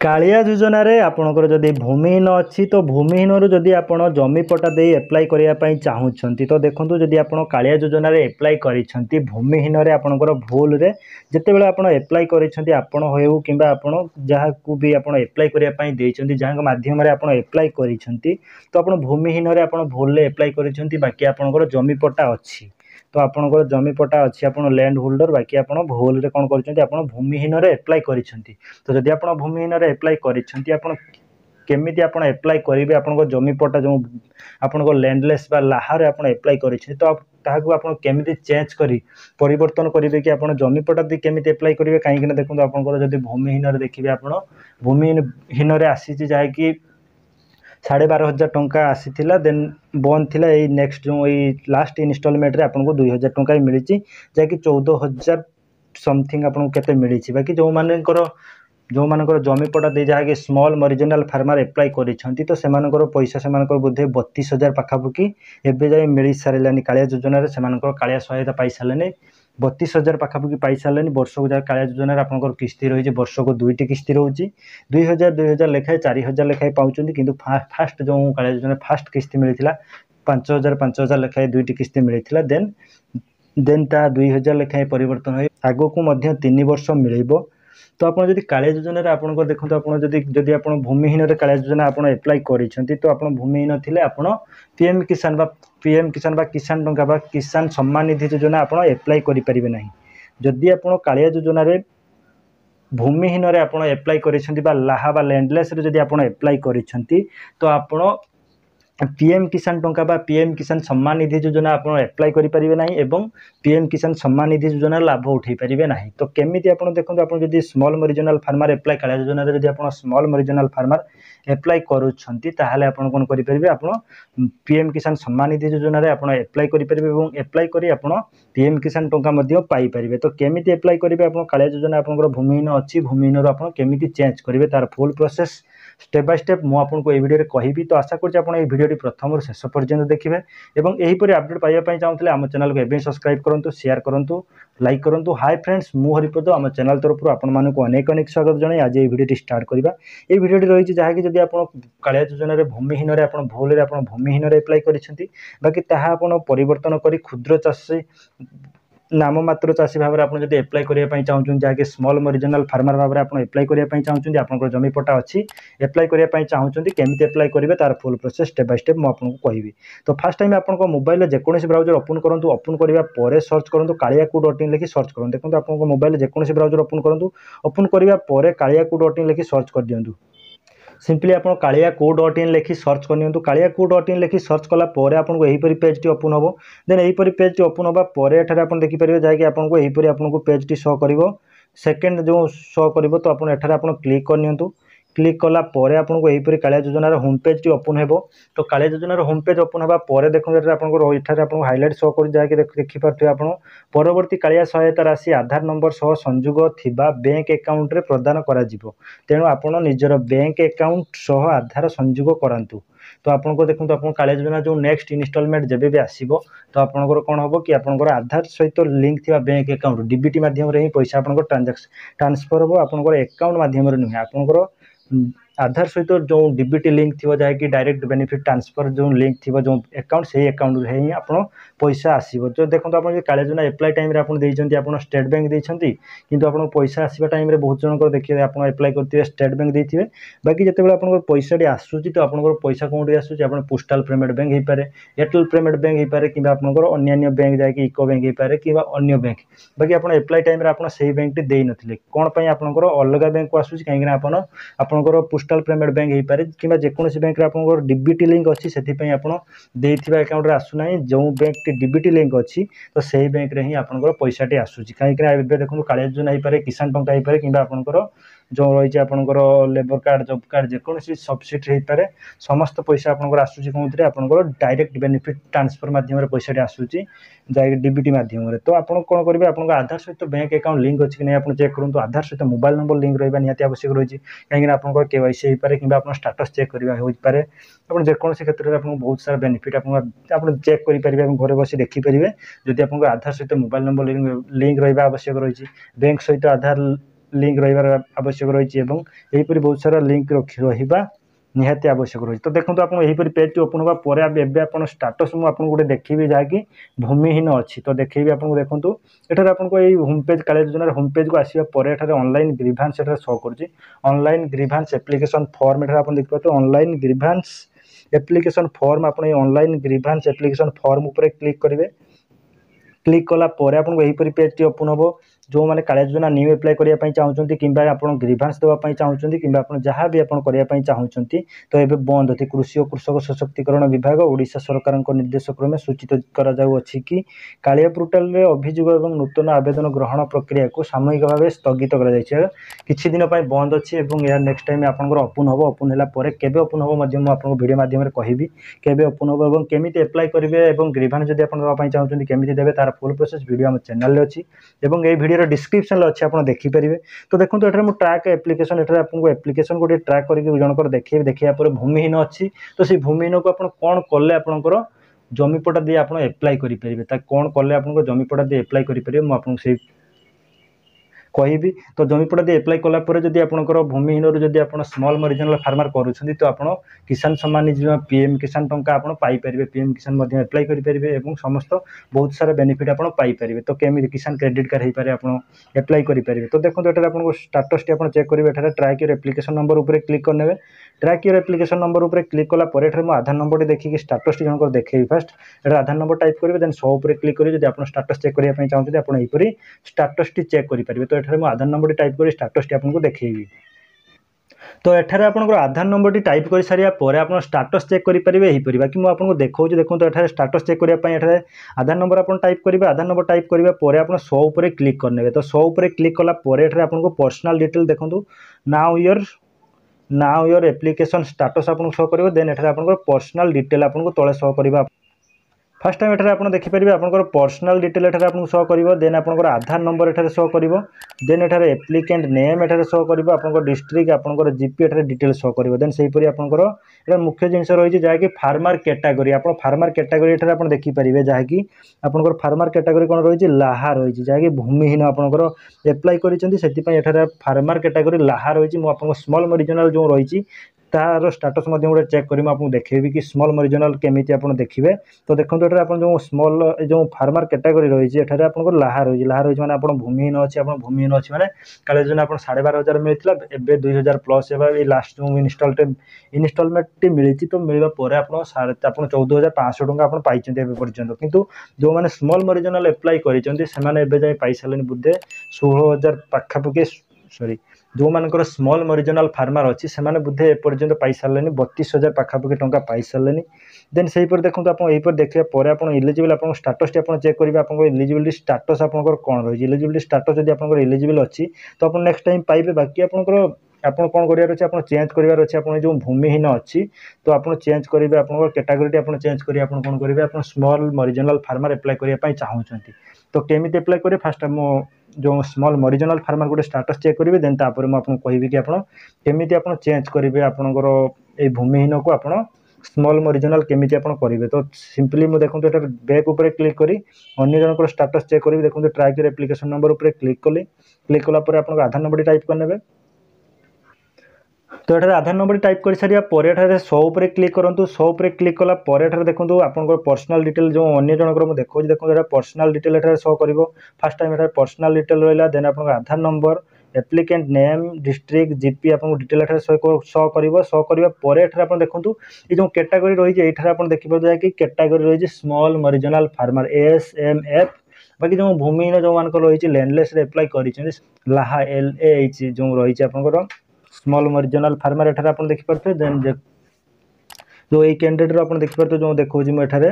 कालिया योजना रे आपणकर जदि भूमिहीन अच्छी तो भूमिहीन जदि आपण जमी पट्टा दे एप्लाय करने चाहूँगी तो देखो जदि आप कालिया योजना रे एप्लाय करिसेंती भूमिहीन रे आपणकर भूल रे जितेबाला आपण एप्लाय करिसेंती आपण होउ किंबा आपण जहाँ को भी आपण एप्लाय करने देइछंती जहाँ माध्यम रे आपण एप्लाय करिसेंती तो आपण भूमिहीन रे आपण भूल रे एप्लाय करिसेंती बाकी आपणकर जमी पट्टा अच्छी तो आपणकर जमी पट्टा अच्छी आपण लैंड होल्डर बाकी आपण भूल रे कोन करिसेंती आपण भूमिहीन रे एप्लाय करिसेंती तो जदि आपण भूमिहीन रे एप्लाय करिसेंती आपण केमिति आपण एप्लाय करिवे आपण जमी पट्टा जो आपण लैंडलेस बा लाहार आपण एप्लाय करिसेंती तो ताहाकू आपण केमिति चेंज करी परिवर्तन करिवे कि आपण जमी पट्टा दे केमिति एप्लाय करिवे काहे कि देखो आपण जदि भूमिहीन रे देखिवे आपण भूमिहीन रे आसी जाय कि 12,500 टंका आसीथिला देन बंद थिला ए नेक्स्ट जो ए लास्ट इनस्टॉलमेंट रे आपन को 2,000 टंका मिली जा कि 14,000 समथिंग आपन को केते मिली बाकी जो मानकर जमी पट्टा दे जहाँ कि स्मॉल मरिजिनाल फार्मर एप्लाय करिसेंती तो सेमानकर पैसा सेमानकर बोधे 32,000 पाखापुकी एबे जाय मिली सारिलानी कालिया योजना रे सेमानकर कालिया सहायता पाई सारलेनी 32,000 पाखापुकी पाई सारलेनी वर्ष को जहाँ कालिया योजना रे आपनकर किस्ती रही वर्ष को 2टी किस्ती रोची 2,000 लेखाए 4,000 लेखाए पाउचंती किंतु फास्ट जो कालिया योजना फास्ट किस्ती मिली 5,000 लेखाए 2टी किस्ती मिली देन ता 2,000 लेखाए परिवर्तन हो आगो को 3 वर्ष मिलैबो तो आप जब कालिया योजना रे आपन को देखो आप जदि आप भूमिहीन रे कालिया योजना आप एप्लाय करिसेंती तो आप भूमिहीन थिले आपण पीएम किसान बा किसान टंका बा किसान सम्मान निधि योजना आप एप्लाय करि परिबे नाही जदि आप कालिया योजना रे भूमिहीन रे आप एप्लाय करिसेंती बा लाहा बा लैंडलेस रे जदि आप एप्लाय करिसेंती तो आपण पीएम किसान टंका बा पीएम किसान सम्मान निधि योजना आप एप्लाय करि परिबे नाही एवं पीएम किसान सम्मान निधि योजना लाभ उठाई परिबे नाही तो केमिति आपण देखो आप जदि स्मॉल मरिजिनाल फार्मर एप्लाय कालिया योजना रे जदि आप स्मॉल मरिजिनाल फार्मर एप्लाय करूछंती ताहाले आपण कोन करि परिबे आपण पीएम किसान सम्मान निधि योजना रे आपण एप्लाय करि परिबे एवं एप्लाय करी आपण पीएम किसान टंका मध्ये पाई परिबे तो केमिति एप्लाय करिवे आपण कालिया योजना आपनकर भूमिहीन अछि भूमिहीन रो आपण केमिति चेंज करिवे तार full process step by step मु आपको ए वीडियो रे कहिबी तो आशा करछि आपण ए वीडियो टी प्रथम और शेष पर्यंत देखिबे एवं एही परि अपडेट पाइबा पई चाहउतले हम चैनल को एबे सब्सक्राइब करंतु शेयर करंतु लाइक करंतु हाय फ्रेंड्स मु हरिपद हम चैनल तरफ आपण मानको अनेक स्वागत जणाई आज ए वीडियो टी स्टार्ट करबा ए वीडियो टी रहिछि जहा कि जदि आपण कालिया योजना रे भूमिहीन रे आपण भूल रे आपण भूमिहीन रे अप्लाई करिसेंती बाकी ताहा आपण परिवर्तन करी क्षुद्र चाषी नाम मात्र चाषी भाव में आप एप्लाय करने चाहूँ जहाँकि स्मॉल मरिजिनाल फार्मर भाव में आप एप्लाय करने चाहूँ आपंकर जमी पट्टा अच्छी एप्लाय करने चाहूँगी केमी एप्लाय करेंगे तार full process step by step मुझे कहबी तो फास्ट टाइम आप मोबाइल में जेकोसी ब्राउजर ओपन करूँ ओपन करने सर्च करूँ कालियाकू.in लिखि सर्च करूँ देखो आप मोबाइल जेकोसी ब्राउजर ओपन करूँ ओपन करने कालियाकू.in लिखि सर्च कर दिंतु सिंपली आप कालियाकू.in लिखि सर्च करनी कालियाकू.in लिखि सर्च कला आपको यहीपरी पेज टी ओपन हम देन यहीपरी पेज टी ओपन होगा आप देखिपारे जहाँकि आपको यहीपरी आपको पेज टी शो कर सेकेंड जो शो कर तो आप क्लिक करनी क्लिक कला आपको यहीपरी कालिया योजनार होम पेज टी ओपन हो तो कालिया योजनार होम पेज ओपन होगा देखो आपको हाइलाइट शो कर जहाँकि देखिपारे आप परवर्ती कालिया सहायता राशि आधार नंबर सह संयोग थिबा बैंक अकाउंट रे प्रदान करा जिवो तेणु आपण निजर बैंक अकाउंट सह आधार संयोग करांतु तो आपको देखो आप कालिया योजना जो नेक्स्ट इनस्टॉलमेंट जब भी आसो तो आपंकर कौन हम कि आपंकर आधार सहित लिंक थी बैंक अकाउंट डीबीटी माध्यम ही पैसा आप ट्रांसफर हम आपंकर अकाउंट माध्यम नुहे आपंकर आधार सहित जो डीबीटी लिंक थी जहाँकि डायरेक्ट बेनिफिट ट्रांसफर जो लिंक थी जो अकाउंट से अकाउंट ही आप पैसा आसो जो देखो आप कालिया योजना एप्लाय टाइम आप स्टेट बैंक देती किंतु आप पैसा आसवा टाइम बहुत जनक देखिए आप एप्लाय करते स्टेट बैंक देते बाकी जिते आप पैसा टी आसूँ तो आप पैसा कौन आसूँ आप पोस्टाल पेमेंट बैंक हो पाए एयरटेल पेमेंट बैंक हो पाए कि अन्य बैंक जाकि इको बैंक हो पाए कि अन्य बैंक बाकी आप एप्लाय टाइम आप बैंक टी दे नथिले कौन पे आपंकर अलग बैंक को आसूँ कहीं आपंकर पोस्टाल पेमेंट बैंक हो पाए कि जेकोसी बैंक आपंकर डीबीटी लिंक अच्छी से अकाउंट आसूना जो बैंक टी डीबीटी लिंक अच्छी तो सही बैंक रे ही आपंकर पैसा टी आसूँ कहीं देखो कालिया योजना हो पाए किसान टंका हो पाए कि आपंकर जो रही आपंकर लेबर कार्ड जॉब कार्ड जेकोसी सब्सिडी हो पाए समस्त पैसा आपंकर आसूँ कौन आपंकर डायरेक्ट बेनिफिट ट्रांसफर माध्यम पैसा टी आसूँ जैक डीबीटी माध्यम तो आप कौन करेंगे आप आधार सहित बैंक अकाउंट लिंक अच्छी कि नहीं आप चेक करूँ आधार सहित मोबाइल नंबर लिंक रहा निहाती आवश्यक रही कहीं आप केवाईसी हो पाए कि स्टाटस चेक करवा हो पाए आप जेकोसी क्षेत्र में आपको बहुत सारा बेनिफिट आप चेक करेंगे घर बस देखिपारे जदि आप आधार सहित मोबाइल नंबर लिंक रहा आवश्यक रही बैंक सहित आधार लिंक रही आवश्यक रही यहीपरि बहुत सारा लिंक रहा निहाती आवश्यक रही। तो देखो आप यहीपरि पेज ओपन होगा पर एवं आप स्टाटस मुझे गोटे देखी जहाँकि भूमिहीन अच्छी तो देखी आपको देखूँ एठार आपको यही होम पेज कालिया योजना होम पेज को आसवा पर ऑनलाइन ग्रीभांस शो कर ऑनलाइन ग्रीभांस एप्लिकेशन फॉर्म एठार आप देखिए ऑनलाइन ग्रीभांस एप्लिकेशन फॉर्म आप ऑनलाइन ग्रीभांस एप्लिकेशन फॉर्म उपर क्लिक करेंगे। क्लिक कला पर आपको यहीपरि पेज ओपन हम जो मैंने कालिया योजना न्यू एप्लाई करने चाहते कि आप ग्रीभांस देवाई चाहते कि जहाँ भी करने चाहते तो ये बंद थी कृषि और कृषक सशक्तिकरण विभाग ओडिशा सरकार निर्देश क्रमे सूचित कराଯାऊँगी कि कालिया पोर्टाल रे अभियोग और नूतन आवेदन ग्रहण प्रक्रिया को सामूहिक भाव स्थगित किछि दिन बंद अच्छी यार नेक्स्ट टाइम आपंकर ओपन हम ओपन है केबे ओपन हम आपको वीडियो माध्यम कहि केबे ओपन हम और केमी एप्लाई करेंगे और ग्रीभांस जब आप देवाई चाहते केमी देवे तार फुल प्रोसेस वीडियो आम चैनल अच्छी और ये वीडियो डिस्क्रिप्शन अच्छे आप देखिपारे। तो देखो ये ट्रैक एप्लिकेशन एठार आपको एप्लिकेशन गोटे ट्रैक करके जनकर देखिए देखिया भूमिहीन अच्छी तो सी भूमिहीन को आप कौन कले आपंकर जमीपटा दी आप एप्लाई करेंगे कौन कले आप जमीपटा दी एप्लाई करेंगे मुझे कहि तो जमीपटा दी एप्लाई कलापर जब आपंकर भूमिहीन जब आप स्मॉल मरीजनल फार्मर करुँच तो आप किसान सम्मान निधि पीएम किसान टंका आप पाइपर पीएम किसान एप्लाई करेंगे और समस्त बहुत सारा बेनिफिट आप पाइपर। तो केमी किसान क्रेडिट कार्ड हो पारे आप एप्लाई करेंगे। तो देखो ये आपको स्टाटस टी आप चेक करेंगे एठार ट्रैक योर एप्लिकेशन नंबर उपर क्लिक करने ट्रैक योर एप्लिकेशन नंबर उपर क्लिक कलापर एठार आधार नंबर देखिए स्टाटस टी जनकर देखेबी फास्ट एटा आधार नंबर टाइप करेंगे देन शो उपर क्लिक करेंगे जब आप स्टाटस चेक करने चाहते आप यहीपरि स्टाटस टी चेक करेंगे। तो एठार आधार नंबर टाइप कर स्टाटस टी आपको देखेबी। तो एठार आपंकर आधार नंबर टी टाइप कर सारा पर आप स्टाटस चेक करेंगे यहीपरि बाकी मुझे आपको देखो देखो तो एठार स्टाटस चेक करने आधार नंबर आप टाइप करेंगे आधार नंबर टाइप करने पर आप शो उपर क्लिक करने तो शो उपर क्लिक कलापर एठार आपको पर्सनल डिटेल देखो नाउ योर एप्लिकेशन स्टाटस आपको शो कर देन एठार आपको पर्सनल डिटेल आपको तले शो कर फर्स्ट टाइम एठार आप देखिपारे आपंकर पर्सनल डिटेल एठार आपको शो कर देन आपंकर आधार नंबर एठार शो कर देन एठार एप्लिकेंट नेम एठार शो कर आपंकर डिस्ट्रिक्ट आपंकर जीपी एठार डिटेल शो कर देन सेहीपरि आपंकर एटा मुख्य जिनस रही जहाँकि फार्मर कैटेगरी आप फार्मर कैटेगरी एठार आप देखिपारे जहाँकि आपंकर फार्मर कैटेगरी कौन रही लाहा रही जहाँकि भूमिहीन आपंकर एप्लाई कर फार्मर कैटेगरी लाहा रही मुझे स्मॉल मरीजनल जो रही तार स्टाटस गोटे चेक करी आपको देखेबी कि स्मॉल मरीजनल केमी आप देखिए। तो देखो ये आप जो स्मॉल जो फार्मर कैटेगरी रही है आपको लाहा रही मैंने आप भूमिहीन अच्छी आप भूमिहीन अच्छी मैंने काले जो आप 12,500 मिलता एवं 2,000 प्लस लास्ट जो इनस्टलमेंट मिली तो मिलवा आप 14,500 टका आप पाई पर्यटन किंतु जो मैंने स्मॉल मरीजनल एप्लाई कर पाई सारे बोधे 16,000 पाखापाखि सॉरी जो मानकर स्मॉल मरीजनल फार्मर अच्छी से बोधे एपर्यंत पाई सारे 32,000 पाखापाखि टंका पाई सारे। देन से देखो आप यहीपर देखा पर आप इलिजिबल आप स्टाटस टी आप चेक करेंगे आप इलिजिबिलिटी स्टाटस आपंकर कौन रही इलिजिबिलिटी स्टाटस जब आप इलिजिबल अच्छी तो आप नेक्स्ट टाइम पाइबे बाकी आपंकर आप कौन करार अच्छे आप चेंज करार अच्छे आप जो भूमिहीन अच्छी तो आप चेंज करेंगे आप कैटेगरी आप चेंज करेंगे आप कौन करेंगे आप स्मॉल मरीजनल फार्मर एप्लाई करने चाहते तो केमी एप्लाई करेंगे फास्ट जो स्मॉल मरीजनल फार्मर गोटे स्टाटस चेक करेंगे देन तापर मुझे कहबी कि केमी आप चेंज करेंगे आपंकर ये भूमिहीन को आप स्मॉल मरीजनल केमी आप करेंगे। तो सिंपली मुझे देखो ये बैक उपर क्लिक करी अन्य जनकर स्टाटस चेक करेंगे देखो ट्रैक योर एप्लिकेशन नंबर उपर क्लिक कली क्लिक कलापर आप आधार नंबर टाइप करने तो ये आधार नंबर टाइप कर सारा पर शो उपर क्लिक करूँ शो उपर क्लिक कलापर देखो आपंकर पर्सनल डिटेल जो अन्य जनकर देखो देखो पर्सनल डिटेल एठार शो कर फास्ट टाइम एठार पर्सनल डिटेल रहा देन आप Aadhaar number applicant name district GP आपको डिटेल एठार शो कर आप देखो ये जो कैटेगरी रही है ये आप देखिए कि कैटेगरी रही स्मॉल मरीजनल फार्मर SMF बाकी जो भूमिहीन जो मान रही लैंडलेस एप्लाई कर लाहा LAH जो रही आपंकर स्मॉल मरीजनल फार्मर एठार आप देखिपे देन जो ये कैंडिडेट आप देखिपे जो देखो मुझे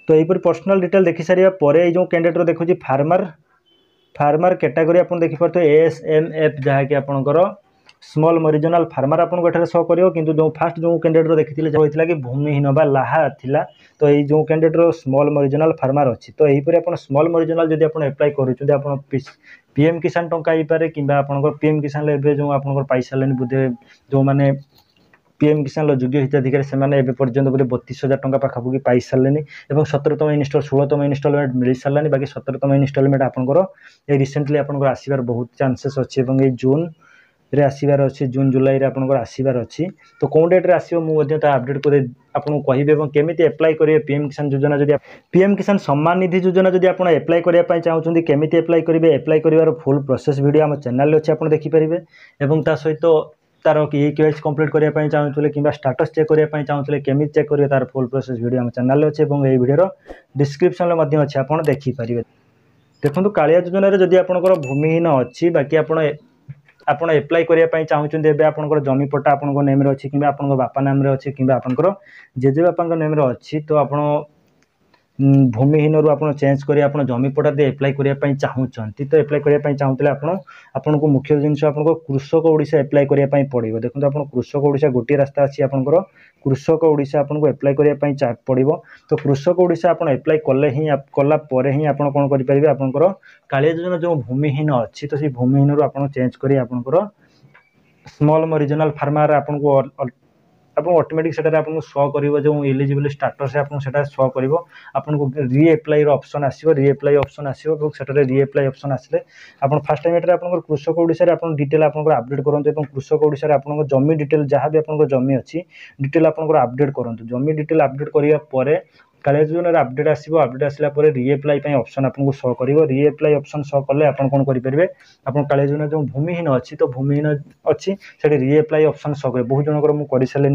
तो यहीपर पर्सनल डिटेल देखी सारा पर जो कैंडिडेट देखो फार्मर कैटेगरी आप देखिपे SMF जहाँकि आपंकर स्मॉल मरीजनल फार्मर आपको एठार शो कर किंतु जो फास्ट जो कैंडिडेट देखी होता कि भूमिहीन बा लाहा थिला तो ये जो कैंडिडेट स्मॉल मरीजनल फार्मर अच्छी तो यहीपर आप स्मॉल मरीजनल जब आप एप्लाई कर पीएम किसान टंका हो पारे कि पीएम किसान जो आप पाई सारे बोधे जो मैंने पीएम किसान योग्य हिताधिकारी से पर्यंत बोले 32,000 टंका पाखापाखि पाई सारे और 17तम इनस्टल 16तम इनस्टलमेंट मिल सारे बाकी 17तम इनस्टलमेंट आपंकर रिसेंटली आपंकर आसबार बहुत चांसेस अच्छे और जून रे आसबार अच्छे जून जुलाई आपंकर आसबार अच्छी तो कौन डेट्रे आसो मुझे अपडेट कर आपको कहे केमी एप्लाय करेंगे पीएम किसान योजना जब पीएम किसान सम्मान निधि योजना जब आप एप्लाय करने चाहते केमी एप्लाय करेंगे एप्लाय कर फुल प्रोसेस वीडियो आम चैनल अच्छे आप देखिपारे और ता सहित तार KYC कंप्लीट करने चाहूँगे कि स्टाटस चेक करने चाहूँगे केमी चेक करेंगे तार फुल प्रोसेस वीडियो आम चैनल अच्छे और ये वीडियो डिस्क्रिप्शन में अच्छे आप देखिपारे देखो कालिया योजना जदि आपंकर भूमिहीन अच्छी बाकी आपण एप्लाय करने चाहते आपंकर जमी पट्टा आपन नेम अच्छी कि आप बापा नाम अच्छी कि आपंकर जेजेबापा नेम अच्छी तो आप भूमिहीन रू आप चेंज कर आप जमी पट्टा दे एप्लाय करने चाहते तो एप्लाय करने चाहते आपन को मुख्य जिन आपको कृषक ओडिशा एप्लाय करने पड़ो देखो आप कृषक ओडिशा गोटे रास्ता अच्छी आपंकर कृषक ओडिशा आपको एप्लाय करने पड़ो तो कृषक ओडिशा आप एप्लाय कले ही कलापर ही आप कौन करेंगे आपंकर कालिया योजना जो भूमिहीन अच्छी तो भूमिहीन रू आप चेंज कर आपंकर स्मॉल रीजनल फार्मर आपको ऑटोमेटिक से शो कर जो एलिजिबल स्टाटस आपको शो कर आपको रीएप्लाय ऑप्शन आसो रीएप्लाय ऑप्शन आसो से रीएप्लाय ऑप्शन आसे आप फर्स्ट टाइम ये कृषक ओडिशा आप डिटेल आप अपडेट करूँ कृषक ओडिशा आप जमी डिटेल जहाँ भी आप जमी अच्छी डिटेल आप अपडेट करूँ जमी डिटेल अपडेट कराया कालिया योजना अपडेट आसो अपडेट आसला रीएप्लाय ऑप्शन आपको शो कर रीएप्लाय ऑप्शन शो कले आप कौन करेंगे आप कालिया योजना जो भूमिहीन अच्छी तो भूमिहीन अच्छी से रीएप्लाय ऑप्शन शो कर बहुत जनकर मुझे सारे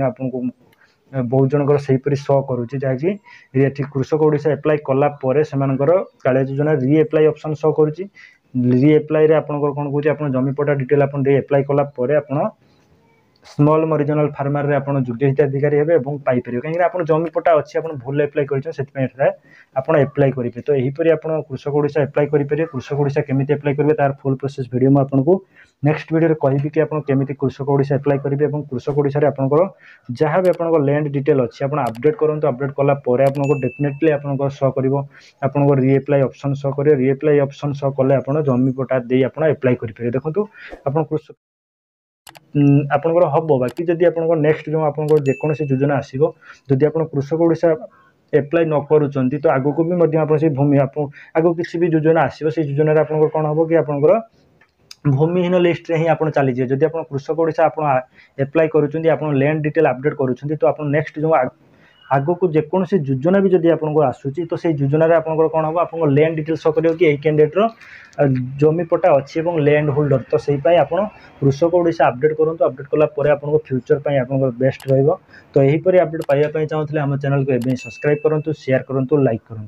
आपको बहुत जनकर से शो करुँच जहाँकि कृषक ओडिशा एप्लाय कलापर से कालिया योजना रीएप्लाय ऑप्शन शो करुँच रीएप्लाय आपंकर कौन कौन आप जमी पट्टा डिटेल आप एप्लाय कलापर आप स्मॉल रीजनल फार्मर रे आपन योग्य हिताधिकारी हेबे एवं पाई परियो कहीं आप जमी पट्टा अच्छी आप भूल एप्लाय कर एप्लाय करेंगे तो यहीपरि आप कृषक ओडिशा एप्लाय करेंगे कृषक ओडिशा केमी एप्लाय करेंगे तार फुल प्रोसेस वीडियो मैं आपको नेक्स्ट वीडियो कहि कि आप केमी कृषक ओडिशा एप्लाय करेंगे और कृषक ओडिशा आपंकर जहाँ भी आप लैंड डिटेल अच्छी आप अपडेट करूँ अपडेट कलापर आपको डेफिनेटली आप शो कर आपको रीएप्लाय ऑप्शन शो कर रीएप्लाय ऑप्शन शो कले आप जमी पट्टा दे आप एप्लाय करेंगे देखो आप कृषक आपंकर हम बाकी जदि आप नेक्स्ट जो आप जेकोसी योजना आसो जदि आप कृषक ओडिशा एप्लाय न करुँच तो आगक भी भूमि आगो किसी भी योजना आसो से योजना आप कौन हम कि आपंकर भूमिहीन लिस्ट ही आप चली जाए जदि आप कृषक ओडिशा आप एप्लाय करुँच आप लैंड डिटेल अपडेट करुँच तो आप नेक्स्ट जो आगक जेकोसी योजना भी जदि आपको आसूची तो से योजना आपंकर कौन हम आप लैंड डिटेल शो कर कि कैंडिडेटर जमी पट्टा अच्छी और लैंड होल्डर तो से आप कृषक ओडिशा अपडेट करूँ अपडेट कलापर आपको फ्यूचर पर आप बेस्ट रही तो यहीपरि अपडेट पाइबा चाहूँगे आम चैनल को एवं सब्सक्राइब करूँ शेयर करूँ लाइक करूँ।